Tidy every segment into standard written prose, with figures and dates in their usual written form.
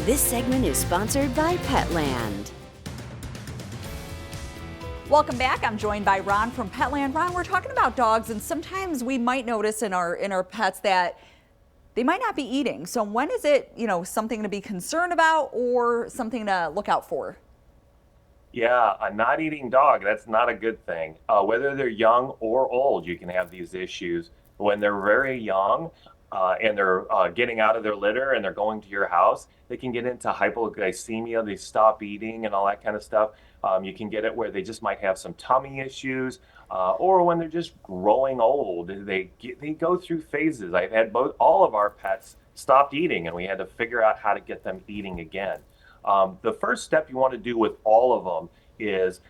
This segment is sponsored by Petland. Welcome back. I'm joined by Ron from Petland. Ron, we're talking about dogs, and sometimes we might notice in our pets that they might not be eating. So when is it, something to be concerned about or something to look out for? Yeah, a not eating dog, that's not a good thing. Whether they're young or old, you can have these issues. When they're very young and they're getting out of their litter and they're going to your house, they can get into hypoglycemia, they stop eating and all that kind of stuff. You can get it where they just might have some tummy issues, or when they're just growing old, they go through phases. I've had all of our pets stopped eating, and we had to figure out how to get them eating again. The first step you want to do with all of them is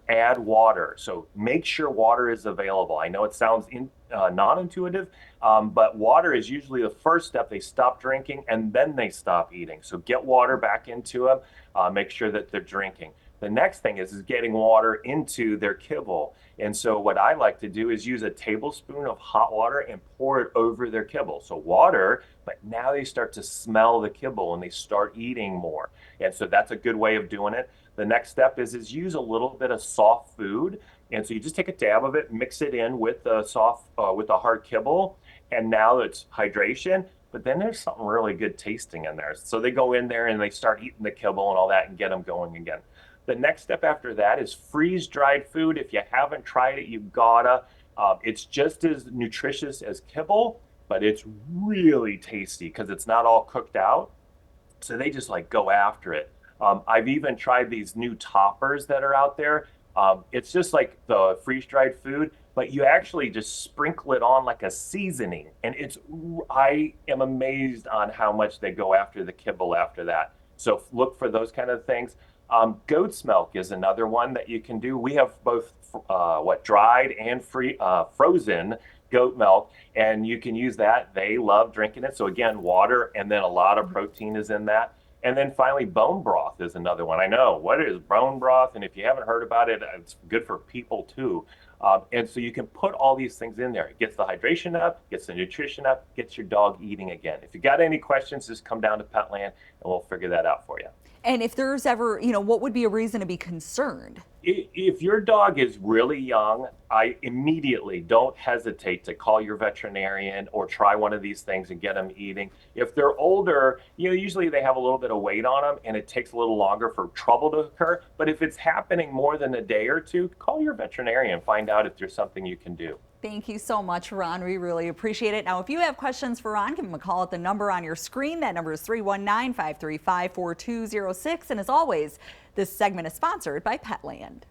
add water. So make sure water is available. I know it sounds non-intuitive, but water is usually the first step. They stop drinking and then they stop eating. So get water back into them. Make sure that they're drinking. The next thing is getting water into their kibble. And so what I like to do is use a tablespoon of hot water and pour it over their kibble. So water, but now they start to smell the kibble and they start eating more. And so that's a good way of doing it. The next step is use a little bit of soft food. And so you just take a dab of it, mix it in with the with the hard kibble. And now it's hydration, but then there's something really good tasting in there. So they go in there and they start eating the kibble and all that and get them going again. The next step after that is freeze-dried food. If you haven't tried it, you gotta. It's just as nutritious as kibble, but it's really tasty because it's not all cooked out. So they just go after it. I've even tried these new toppers that are out there. It's just like the freeze-dried food, but you actually just sprinkle it on like a seasoning. And I am amazed on how much they go after the kibble after that. So look for those kind of things. Goat's milk is another one that you can do. We have both dried and frozen goat milk, and you can use that. They love drinking it. So again, water, and then a lot of protein is in that. And then finally, bone broth is another one. I know, what is bone broth? And if you haven't heard about it, it's good for people too. And so you can put all these things in there. It gets the hydration up, gets the nutrition up, gets your dog eating again. If you got any questions, just come down to Petland and we'll figure that out for you. And if there's ever, what would be a reason to be concerned? If your dog is really young, I immediately don't hesitate to call your veterinarian or try one of these things and get them eating. If they're older, usually they have a little bit of weight on them and it takes a little longer for trouble to occur. But if it's happening more than a day or two, call your veterinarian and find out if there's something you can do. Thank you so much, Ron. We really appreciate it. Now, if you have questions for Ron, give him a call at the number on your screen. That number is 319-535-4206. And as always, this segment is sponsored by Petland.